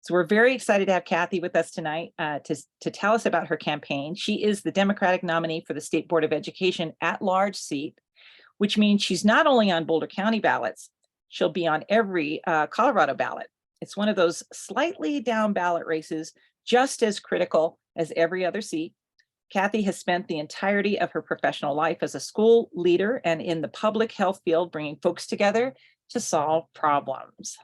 So we're very excited to have Kathy with us tonight to tell us about her campaign. She is the Democratic nominee for the State Board of Education at-large seat, which means she's not only on Boulder County ballots, she'll be on every Colorado ballot. It's one of those slightly down ballot races, just as critical as every other seat. Kathy has spent the entirety of her professional life as a school leader and in the public health field, bringing folks together to solve problems.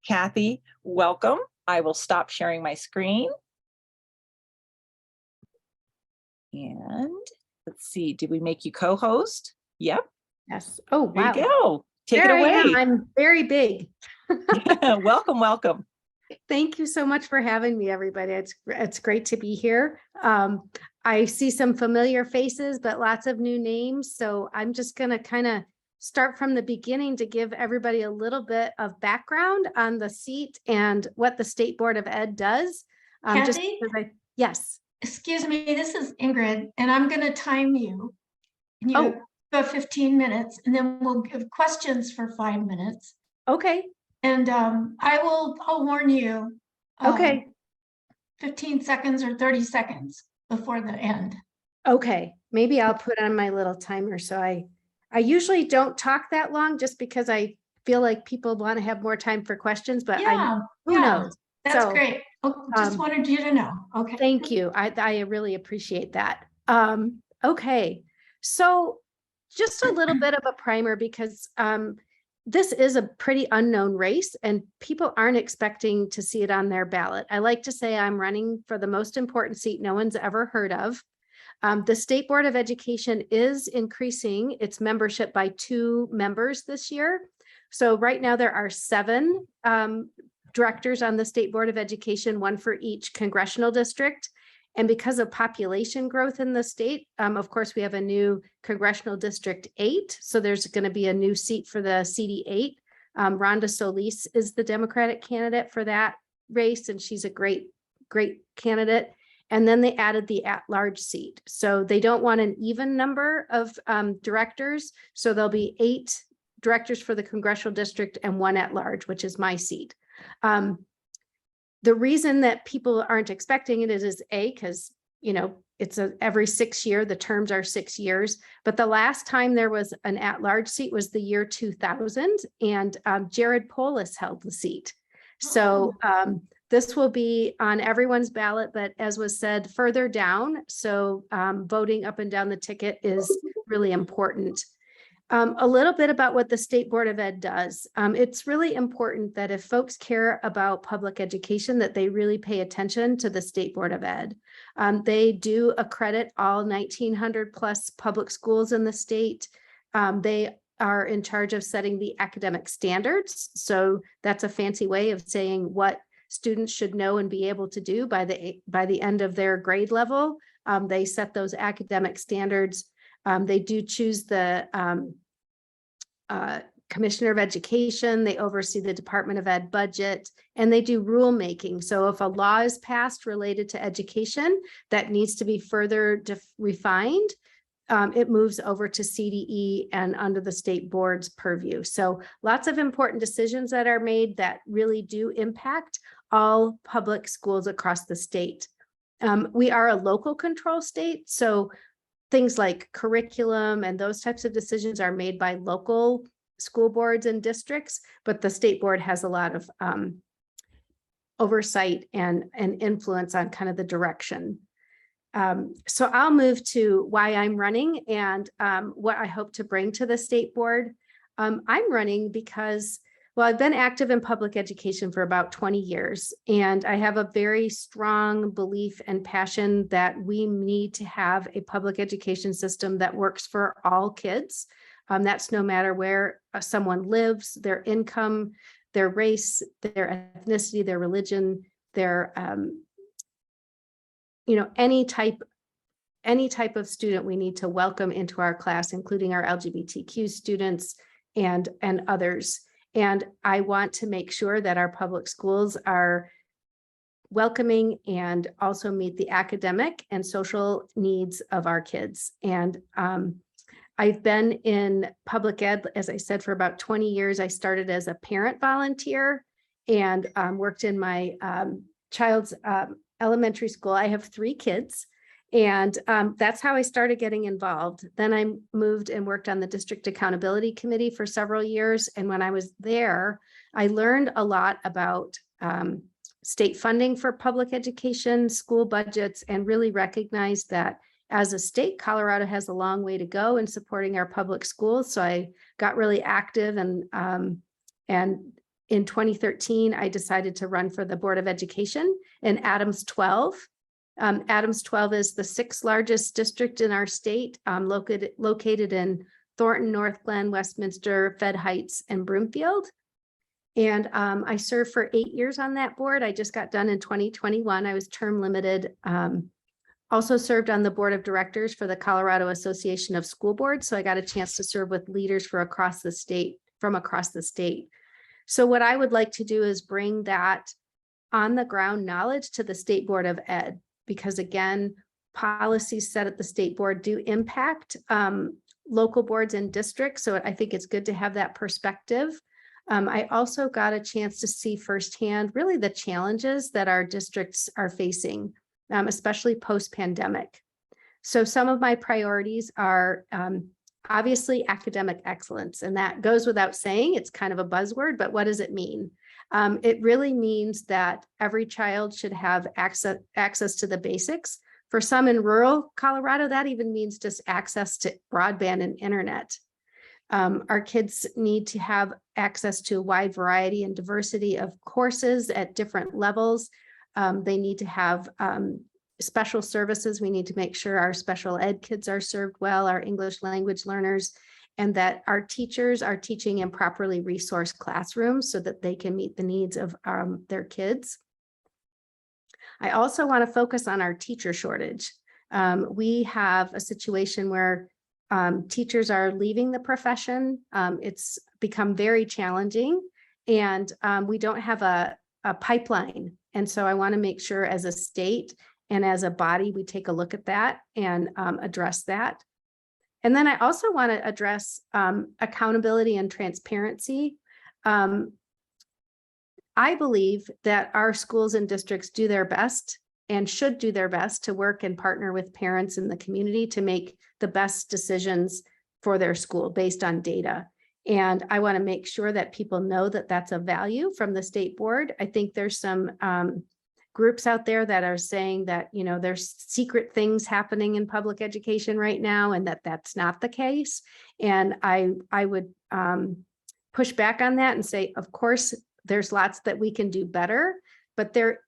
Kathy, welcome. I will stop sharing my screen. And let's see, did we make you co-host? Yep. Yes. Oh, wow. There you go. Take it away. I'm very big. Welcome, welcome. Thank you so much for having me, everybody. It's great to be here. I see some familiar faces, but lots of new names. So I'm just going to kind of start from the beginning to give everybody a little bit of background on the seat and what the State Board of Ed does. Kathy? Yes. Excuse me, this is Ingrid, and I'm going to time you. And you go 15 minutes, and then we'll give questions for 5 minutes. Okay. And I'll warn you. Okay. 15 seconds or 30 seconds before the end. Okay. Maybe I'll put on my little timer. So I usually don't talk that long just because I feel like people want to have more time for questions, but who knows? That's great. Just wanted you to know. Okay. Thank you. I really appreciate that. Okay. So just a little bit of a primer because this is a pretty unknown race and people aren't expecting to see it on their ballot. I like to say I'm running for the most important seat no one's ever heard of. The State Board of Education is increasing its membership by 2 members this year. So right now there are 7 directors on the State Board of Education, 1 for each congressional district. And because of population growth in the state, of course, we have a new congressional district 8. So there's going to be a new seat for the CD8. Rhonda Solis is the Democratic candidate for that race, and she's a great candidate. And then they added the at-large seat. So they don't want an even number of directors. So there'll be 8 directors for the congressional district and 1 at-large, which is my seat. The reason that people aren't expecting it is because, it's every 6 year, the terms are 6 years. But the last time there was an at-large seat was the year 2000, and Jared Polis held the seat. So this will be on everyone's ballot, but as was said, further down. So voting up and down the ticket is really important. A little bit about what the State Board of Ed does. It's really important that if folks care about public education, that they really pay attention to the State Board of Ed. They do accredit all 1,900 plus public schools in the state. They are in charge of setting the academic standards. So that's a fancy way of saying what students should know and be able to do by the end of their grade level. They set those academic standards. They do choose the Commissioner of Education. They oversee the Department of Ed budget, and they do rulemaking. So if a law is passed related to education that needs to be further refined, it moves over to CDE and under the state board's purview. So lots of important decisions that are made that really do impact all public schools across the state. We are a local control state, so things like curriculum and those types of decisions are made by local school boards and districts, but the state board has a lot of oversight and influence on kind of the direction. So I'll move to why I'm running and what I hope to bring to the state board. I'm running because, well, I've been active in public education for about 20 years, and I have a very strong belief and passion that we need to have a public education system that works for all kids. That's no matter where someone lives, their income, their race, their ethnicity, their religion, their, any type of student we need to welcome into our class, including our LGBTQ students and others. And I want to make sure that our public schools are welcoming and also meet the academic and social needs of our kids. And I've been in public ed, as I said, for about 20 years. I started as a parent volunteer, and worked in my child's elementary school. I have 3 kids, and that's how I started getting involved. Then I moved and worked on the district accountability committee for several years. And when I was there, I learned a lot about state funding for public education, school budgets, and really recognized that as a state, Colorado has a long way to go in supporting our public schools. So I got really active, and in 2013, I decided to run for the Board of Education in Adams 12. Adams 12 is the 6th largest district in our state, located in Thornton, North Glen, Westminster, Fed Heights, and Broomfield. And I served for 8 years on that board. I just got done in 2021. I was term limited. Also served on the board of directors for the Colorado Association of School Boards. So I got a chance to serve with leaders from across the state. So what I would like to do is bring that on the ground knowledge to the State Board of Ed, because again, policies set at the state board do impact local boards and districts. So I think it's good to have that perspective. I also got a chance to see firsthand really the challenges that our districts are facing, especially post-pandemic. So some of my priorities are obviously academic excellence, and that goes without saying. It's kind of a buzzword, but what does it mean? It really means that every child should have access to the basics. For some in rural Colorado, that even means just access to broadband and internet. Our kids need to have access to a wide variety and diversity of courses at different levels. They need to have special services. We need to make sure our special ed kids are served well, our English language learners, and that our teachers are teaching in properly resourced classrooms so that they can meet the needs of their kids. I also want to focus on our teacher shortage. We have a situation where teachers are leaving the profession. It's become very challenging, and we don't have a pipeline. And so I want to make sure as a state and as a body, we take a look at that and address that. And then I also want to address accountability and transparency. I believe that our schools and districts do their best and should do their best to work and partner with parents in the community to make the best decisions for their school based on data. And I want to make sure that people know that that's a value from the state board. I think there's some groups out there that are saying that, you know, there's secret things happening in public education right now, and that that's not the case. And I would push back on that and say, of course, there's lots that we can do better, but there,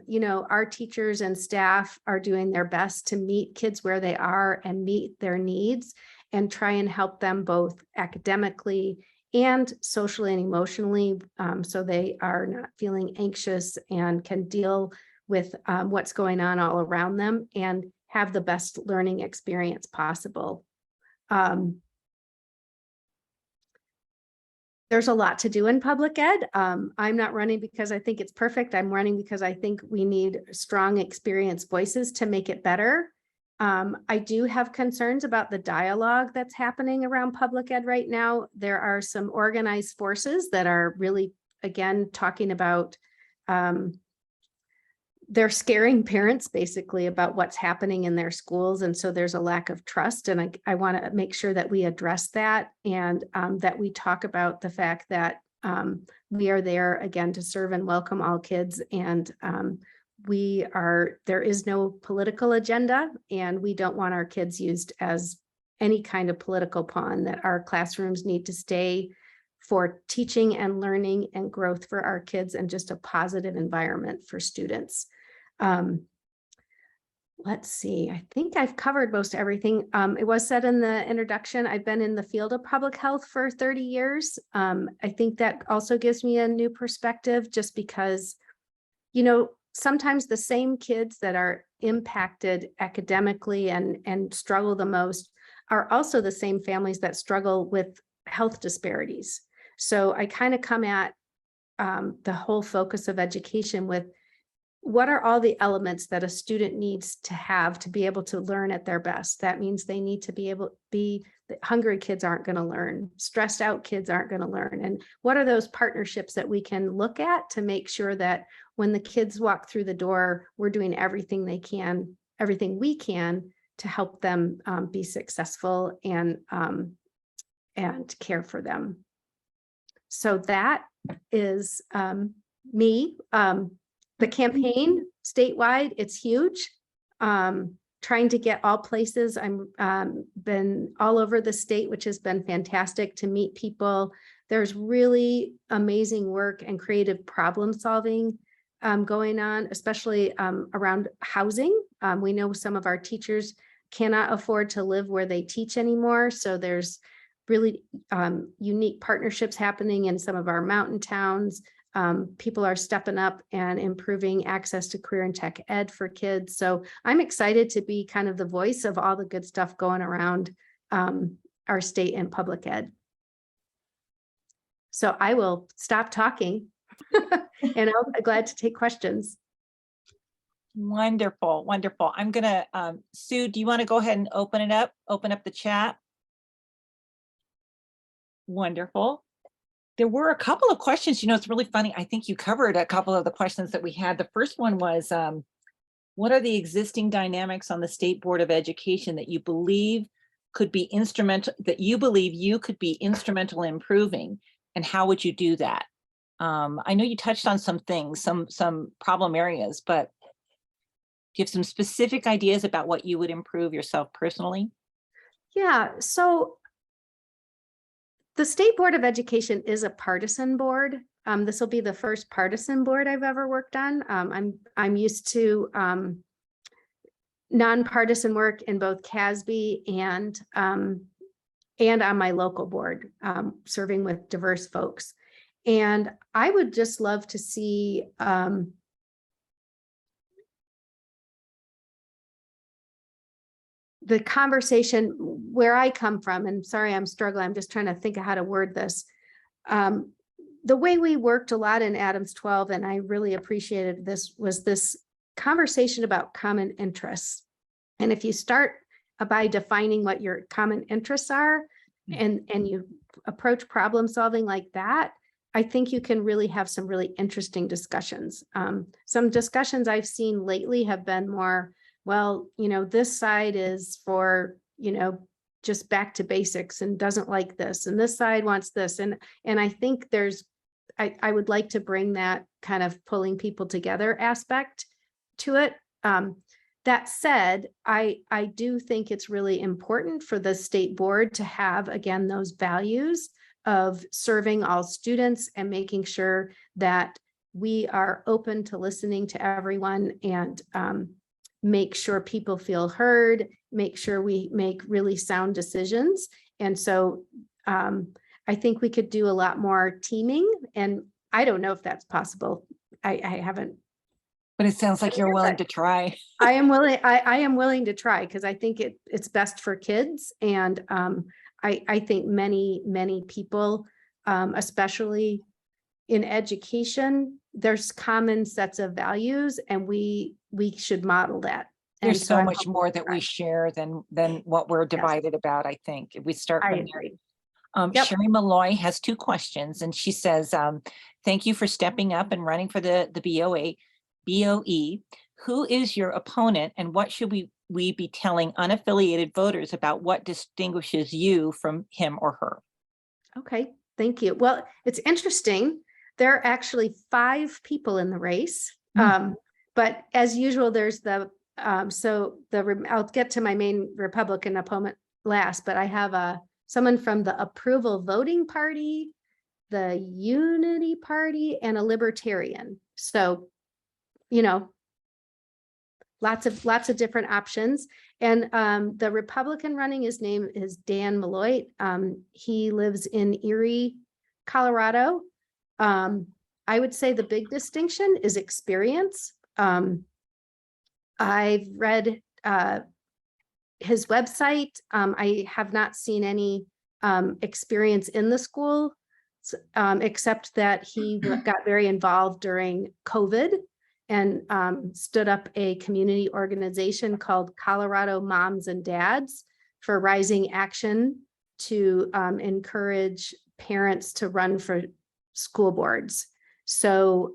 you know, our teachers and staff are doing their best to meet kids where they are and meet their needs and try and help them both academically and socially and emotionally, so they are not feeling anxious and can deal with what's going on all around them and have the best learning experience possible. There's a lot to do in public ed. I'm not running because I think it's perfect. I'm running because I think we need strong, experienced voices to make it better. I do have concerns about the dialogue that's happening around public ed right now. There are some organized forces that are really, again, talking about, they're scaring parents basically about what's happening in their schools. And so there's a lack of trust. And I want to make sure that we address that, and that we talk about the fact that we are there again to serve and welcome all kids. And there is no political agenda, and we don't want our kids used as any kind of political pawn, that our classrooms need to stay for teaching and learning and growth for our kids and just a positive environment for students. Let's see, I think I've covered most everything. It was said in the introduction, I've been in the field of public health for 30 years. I think that also gives me a new perspective, just because, you know, sometimes the same kids that are impacted academically and struggle the most are also the same families that struggle with health disparities. So I kind of come at the whole focus of education with, what are all the elements that a student needs to have to be able to learn at their best? That means they need to be able to be hungry kids aren't going to learn, stressed out kids aren't going to learn. And what are those partnerships that we can look at to make sure that when the kids walk through the door, we're doing everything we can to help them be successful and care for them. So that is me. The campaign statewide, it's huge. Trying to get all places. I'm been all over the state, which has been fantastic to meet people. There's really amazing work and creative problem solving going on, especially around housing. We know some of our teachers cannot afford to live where they teach anymore. So there's really unique partnerships happening in some of our mountain towns. People are stepping up and improving access to career and tech ed for kids. So I'm excited to be kind of the voice of all the good stuff going around our state and public ed. So I will stop talking and I'm glad to take questions. Wonderful, wonderful. I'm gonna, Sue, do you want to go ahead and open up the chat? Wonderful. There were a couple of questions, it's really funny. I think you covered a couple of the questions that we had. The first one was, what are the existing dynamics on the State Board of Education that you believe could be instrumental, that you believe you could be instrumental in improving, and how would you do that? I know you touched on some things, some problem areas, but do you have some specific ideas about what you would improve yourself personally? Yeah, so the State Board of Education is a partisan board. This will be the first partisan board I've ever worked on. I'm used to nonpartisan work in both CASB and on my local board, serving with diverse folks. And I would just love to see the conversation where I come from, and sorry, I'm struggling. I'm just trying to think of how to word this. The way we worked a lot in Adams 12, and I really appreciated this, was this conversation about common interests. And if you start by defining what your common interests are, and you approach problem solving like that, I think you can really have some really interesting discussions. Some discussions I've seen lately have been more, well, this side is for, just back to basics and doesn't like this, and this side wants this. And I think I would like to bring that kind of pulling people together aspect to it. That said, I do think it's really important for the state board to have, again, those values of serving all students and making sure that we are open to listening to everyone and make sure people feel heard, make sure we make really sound decisions. And so I think we could do a lot more teaming, and I don't know if that's possible. I haven't. But it sounds like you're willing to try. I am willing to try, because I think it's best for kids. And I think many people, especially in education, there's common sets of values, and we should model that. There's so much more that we share than what we're divided about, I think. If we start from there. Yep. Sherry Malloy has two questions, and she says, thank you for stepping up and running for the BOE. Who is your opponent, and what should we be telling unaffiliated voters about what distinguishes you from him or her? Okay, thank you. Well, it's interesting. There are actually 5 people in the race, but as usual, there's I'll get to my main Republican opponent last, but I have someone from the Approval Voting Party, the Unity Party, and a Libertarian. So, lots of different options. And the Republican running, his name is Dan Malloy. He lives in Erie, Colorado. I would say the big distinction is experience. I've read his website. I have not seen any experience in the school, except that he got very involved during COVID and stood up a community organization called Colorado Moms and Dads for Rising Action to encourage parents to run for school boards. So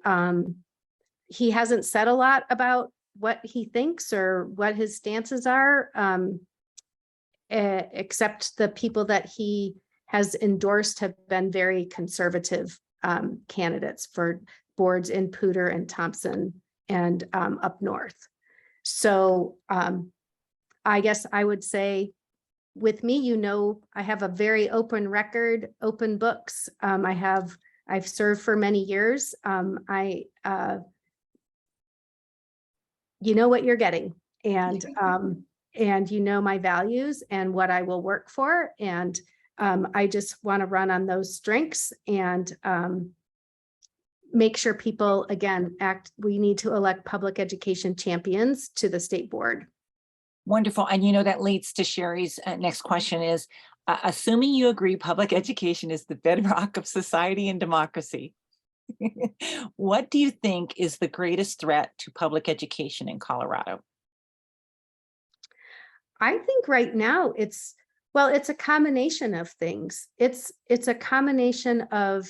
he hasn't said a lot about what he thinks or what his stances are, except the people that he has endorsed have been very conservative candidates for boards in Poudre and Thompson and up north. So I guess I would say with me, you know, I have a very open record, open books. I've served for many years. You know what you're getting, and you know my values and what I will work for. And I just want to run on those strengths and make sure people, again, we need to elect public education champions to the state board. Wonderful. And you know, that leads to Sherry's next question is, assuming you agree public education is the bedrock of society and democracy, what do you think is the greatest threat to public education in Colorado? I think right now it's a combination of things. It's a combination of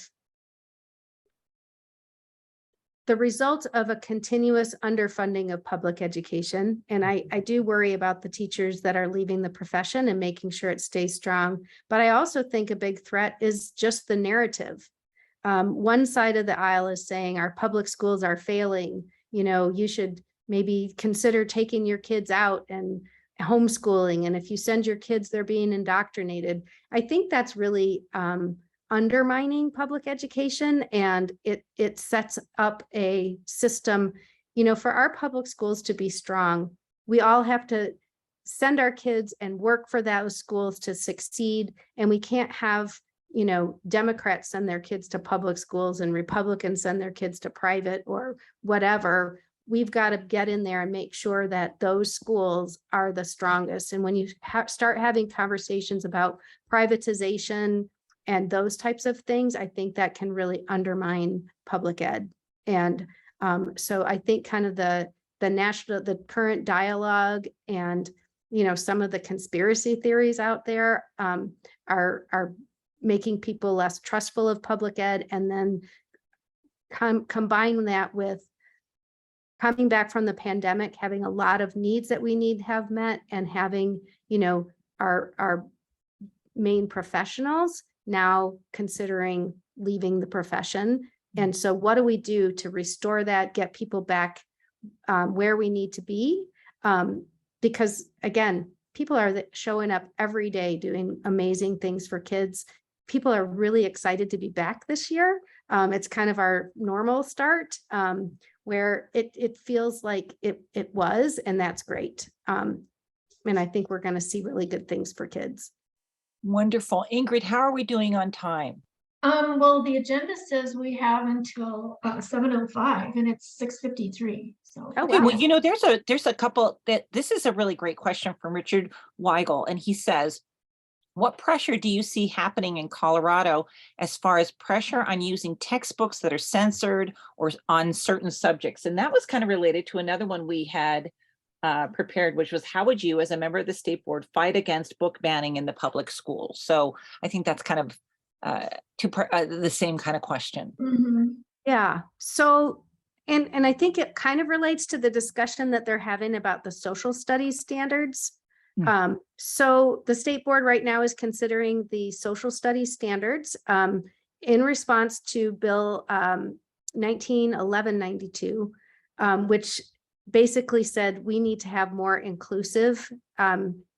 the result of a continuous underfunding of public education. And I do worry about the teachers that are leaving the profession and making sure it stays strong. But I also think a big threat is just the narrative. One side of the aisle is saying our public schools are failing. You know, you should maybe consider taking your kids out and homeschooling. And if you send your kids, they're being indoctrinated. I think that's really undermining public education, and it sets up a system, you know, for our public schools to be strong. We all have to send our kids and work for those schools to succeed. And we can't have, you know, Democrats send their kids to public schools and Republicans send their kids to private or whatever. We've got to get in there and make sure that those schools are the strongest. And when you start having conversations about privatization and those types of things, I think that can really undermine public ed. And so I think kind of the current dialogue and, you know, some of the conspiracy theories out there are making people less trustful of public ed. And then combine that with coming back from the pandemic, having a lot of needs that we need to have met, and having, you know, our main professionals now considering leaving the profession. And so what do we do to restore that, get people back where we need to be? Because again, people are showing up every day doing amazing things for kids. People are really excited to be back this year. It's kind of our normal start where it feels like it was, and that's great. And I think we're going to see really good things for kids. Wonderful. Ingrid, how are we doing on time? Well, the agenda says we have until 7:05 and it's 6:53. So Oh, okay, wow. well, you know, there's a couple that this is a really great question from Richard Weigel, and he says, what pressure do you see happening in Colorado as far as pressure on using textbooks that are censored or on certain subjects? And that was kind of related to another one we had prepared, which was, how would you, as a member of the state board, fight against book banning in the public schools? So I think that's kind of the same kind of question. mm-hmm. Yeah. So, and I think it kind of relates to the discussion that they're having about the social studies standards. So the state board right now is considering the social studies standards in response to Bill 191192, which basically said we need to have more inclusive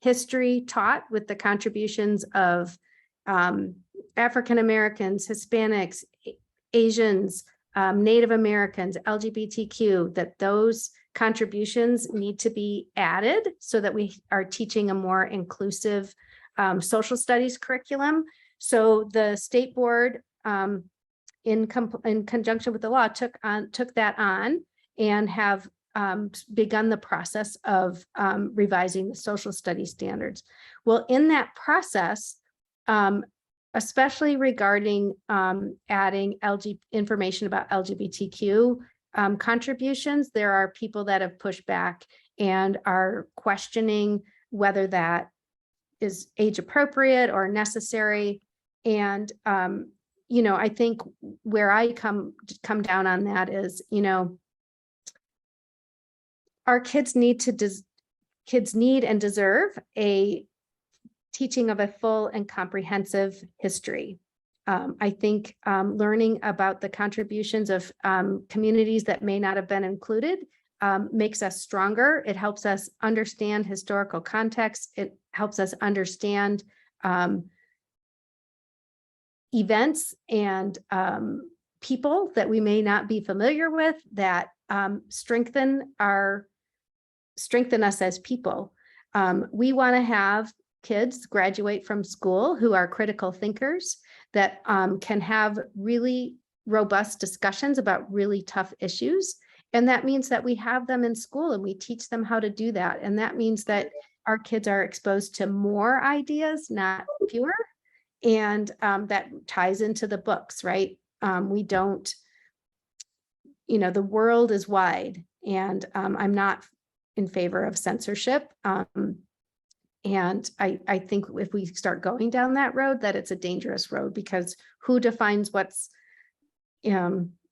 history taught with the contributions of African Americans, Hispanics, Asians, Native Americans, LGBTQ, that those contributions need to be added so that we are teaching a more inclusive social studies curriculum. So the state board, in conjunction with the law, took that on and have begun the process of revising the social studies standards. Well, in that process, especially regarding adding information about LGBTQ contributions, there are people that have pushed back and are questioning whether that is age appropriate or necessary. And, you know, I think where I come down on that is, you know, our kids need and deserve a teaching of a full and comprehensive history. I think learning about the contributions of communities that may not have been included makes us stronger. It helps us understand historical context. It helps us understand events and people that we may not be familiar with that strengthen us as people. We want to have kids graduate from school who are critical thinkers that can have really robust discussions about really tough issues. And that means that we have them in school and we teach them how to do that. And that means that our kids are exposed to more ideas, not fewer. And that ties into the books, right? We don't, you know, the world is wide, and I'm not in favor of censorship. And I think if we start going down that road, that it's a dangerous road, because who defines what's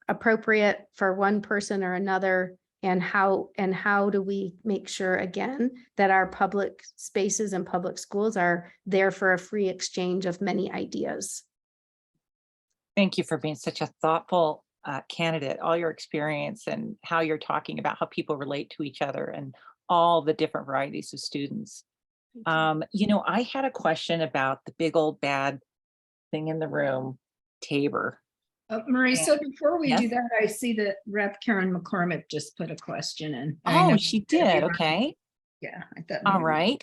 appropriate for one person or another, and how do we make sure, again, that our public spaces and public schools are there for a free exchange of many ideas? Thank you for being such a thoughtful candidate, all your experience and how you're talking about how people relate to each other and all the different varieties of students. You know, I had a question about the big old bad thing in the room, Tabor. Marie, so before we do Yes? that, I see that Rep. Karen McCormick just put a question in. Oh, she did. Okay. Yeah, I thought. All maybe- right.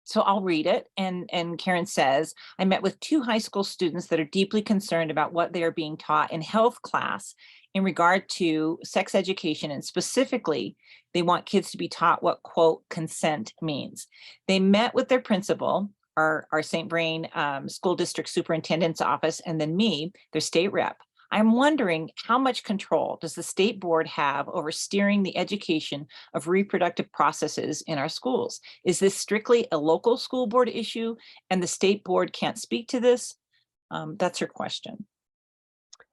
So I'll read it. And Karen says, I met with 2 high school students that are deeply concerned about what they are being taught in health class in regard to sex education. And specifically, they want kids to be taught what, quote, consent means. They met with their principal, our St. Vrain School District Superintendent's office, and then me, their state rep. I'm wondering, how much control does the state board have over steering the education of reproductive processes in our schools? Is this strictly a local school board issue and the state board can't speak to this? That's her question.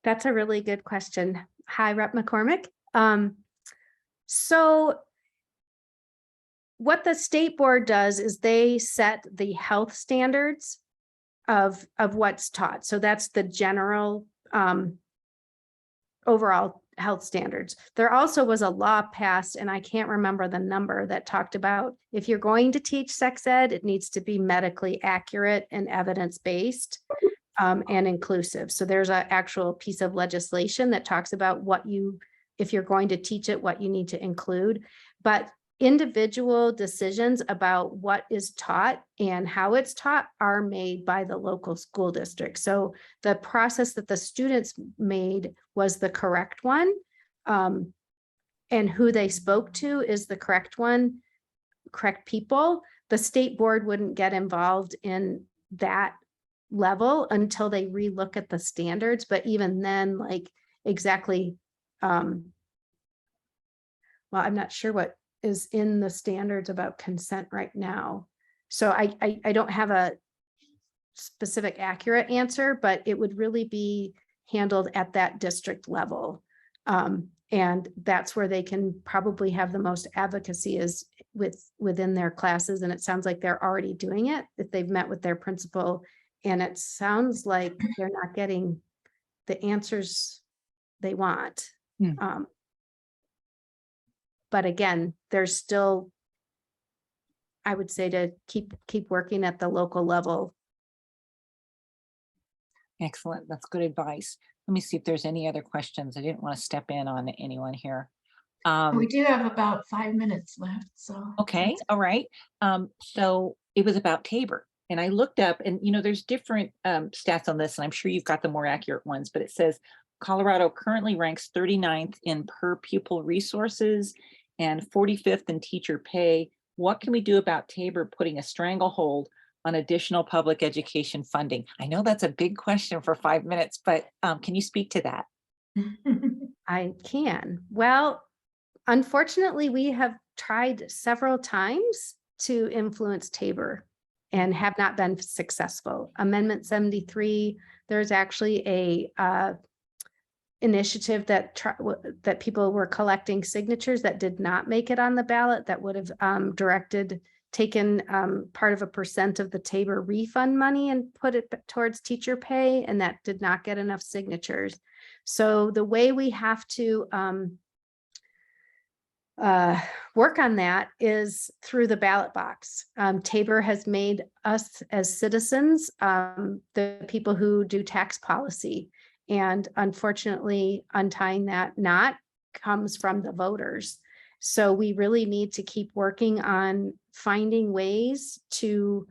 That's a really good question. Hi, Rep. McCormick. So what the state board does is they set the health standards of what's taught. So that's the general overall health standards. There also was a law passed, and I can't remember the number, that talked about if you're going to teach sex ed, it needs to be medically accurate and evidence-based and inclusive. So there's an actual piece of legislation that talks about if you're going to teach it, what you need to include. But individual decisions about what is taught and how it's taught are made by the local school district. So the process that the students made was the correct one. And who they spoke to is the correct one, correct people. The state board wouldn't get involved in that level until they relook at the standards. But even then, like exactly, well, I'm not sure what is in the standards about consent right now. So I don't have a specific accurate answer, but it would really be handled at that district level. And that's where they can probably have the most advocacy, is within their classes. And it sounds like they're already doing it, if they've met with their principal. And it sounds like they're not getting the answers they want. But again, there's still, I would say, to keep working at the local level. Excellent. That's good advice. Let me see if there's any other questions. I didn't want to step in on anyone here. We do have about 5 minutes left, so. Okay. All right. So it was about Tabor. And I looked up, and you know, there's different stats on this, and I'm sure you've got the more accurate ones, but it says Colorado currently ranks 39th in per pupil resources and 45th in teacher pay. What can we do about Tabor putting a stranglehold on additional public education funding? I know that's a big question for 5 minutes, but can you speak to that? I can. Well, unfortunately, we have tried several times to influence Tabor and have not been successful. Amendment 73, there's actually a initiative that that people were collecting signatures that did not make it on the ballot that would have taken part of a % of the Tabor refund money and put it towards teacher pay, and that did not get enough signatures. So the way we have to work on that is through the ballot box. Tabor has made us as citizens the people who do tax policy. And unfortunately, untying that knot comes from the voters. So we really need to keep working on finding ways to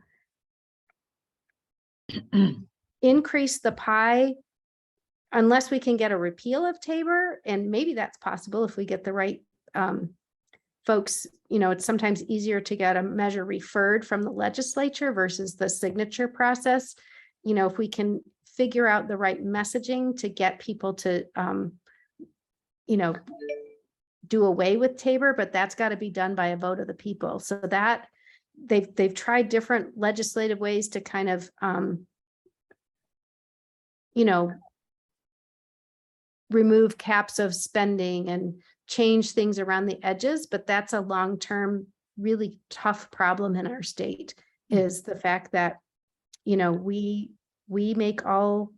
increase the pie, unless we can get a repeal of Tabor. And maybe that's possible if we get the right folks. You know, it's sometimes easier to get a measure referred from the legislature versus the signature process. You know, if we can figure out the right messaging to get people to, you know, do away with Tabor, but that's got to be done by a vote of the people. So that they've tried different legislative ways to kind of, you know, remove caps of spending and change things around the edges, but that's a long-term, really tough problem in our state, is the fact that, you know, we make all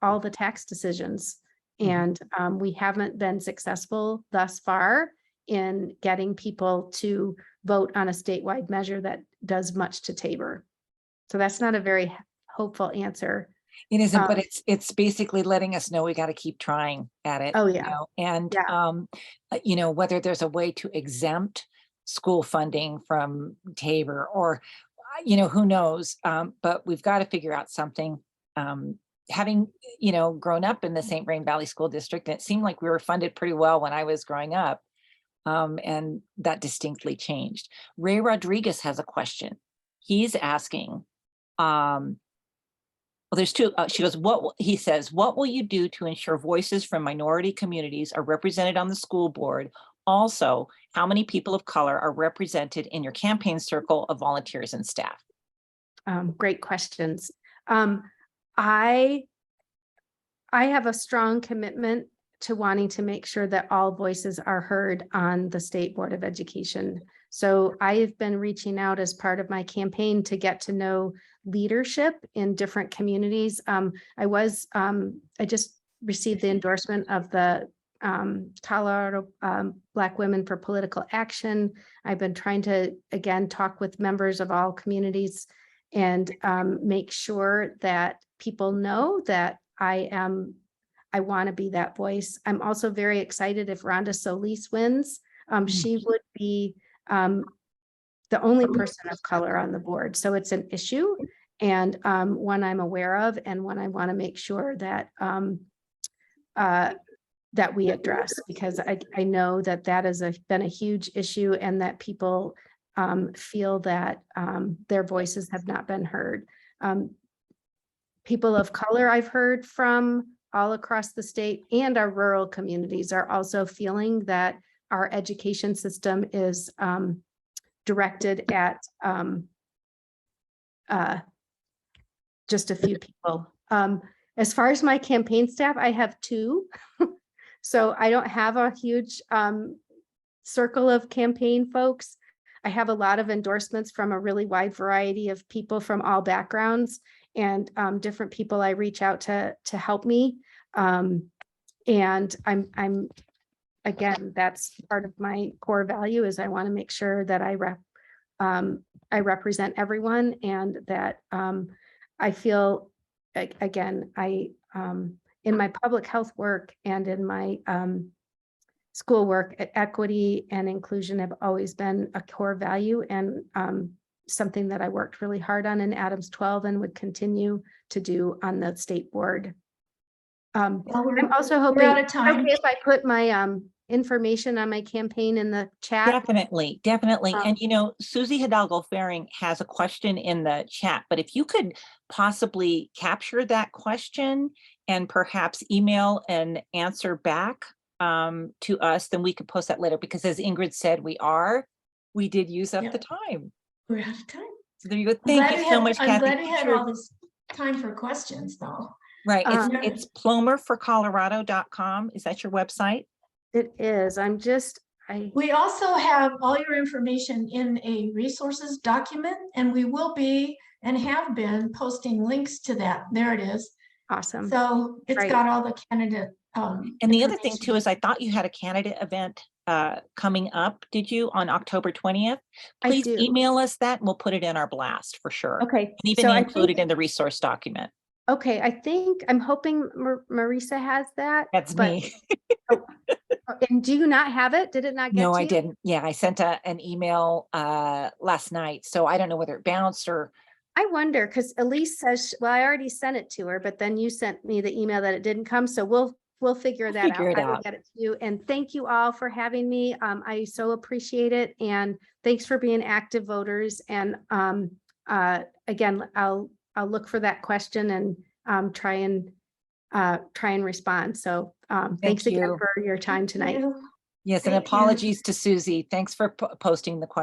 the tax decisions, and we haven't been successful thus far in getting people to vote on a statewide measure that does much to Tabor. So that's not a very hopeful answer. It isn't, but it's basically letting us know we got to keep trying at it. Oh, you yeah. know, and Yeah. you know, whether there's a way to exempt school funding from Tabor, or you know, who knows, but we've got to figure out something. Having, you know, grown up in the St. Vrain Valley School District, it seemed like we were funded pretty well when I was growing up, and that distinctly changed. Ray Rodriguez has a question. He's asking, well, there's two. She goes, he says, what will you do to ensure voices from minority communities are represented on the school board? Also, how many people of color are represented in your campaign circle of volunteers and staff? Great questions. I have a strong commitment to wanting to make sure that all voices are heard on the State Board of Education. So I have been reaching out as part of my campaign to get to know leadership in different communities. I just received the endorsement of the Colorado Black Women for Political Action. I've been trying to, again, talk with members of all communities and make sure that people know that I want to be that voice. I'm also very excited if Rhonda Solis wins. She would be the only person of color on the board. So it's an issue, and one I'm aware of, and one I want to make sure that that we address, because I know that that has been a huge issue, and that people feel that their voices have not been heard. People of color I've heard from all across the state, and our rural communities are also feeling that our education system is directed at just a few people. As far as my campaign staff, I have 2. So I don't have a huge circle of campaign folks. I have a lot of endorsements from a really wide variety of people from all backgrounds, and different people I reach out to help me. And I'm again, that's part of my core value, is I want to make sure that I represent everyone, and that I feel, again, in my public health work and in my school work, equity and inclusion have always been a core value, and something that I worked really hard on in Adams 12 and would continue to do on the state board. I'm also hoping, out of time. okay, if I put my information on my campaign in the chat. Definitely. And you know, Susie Hidalgo Faring has a question in the chat, but if you could possibly capture that question and perhaps email an answer back to us, then we could post that later, because as Ingrid said, we did use up the time. We're out of time. So there you go. I'm Thank glad you we so had- much, I'm Kathy. glad we had Sure. all this time for questions though. Right. Um, It's plomerforcolorado.com. Is that your website? It is. We also have all your information in a resources document, and we will be and have been posting links to that. There it is. awesome. So it's Right. got all the candidate. And the other thing too information. is I thought you had a candidate event coming up. Did you on October 20th? I Please do. email us that and we'll put it in our blast for sure. Okay. And even So I include it think, in the resource document. okay, I'm hoping Marisa has that. That's but- me. And do you not have it? Did it not get No, to I you? didn't. Yeah, I sent an email last night. So I don't know whether it bounced or I wonder, because Elise says, well, I already sent it to her, but then you sent me the email that it didn't come. So we'll figure that figure out. it I will out. get it to you. And thank you all for having me. I so appreciate it. And thanks for being active voters. And again, I'll look for that question and try and respond. So thanks again you. for your time tonight. You. Yes, and Thank you. apologies to Susie. Thanks for posting the question.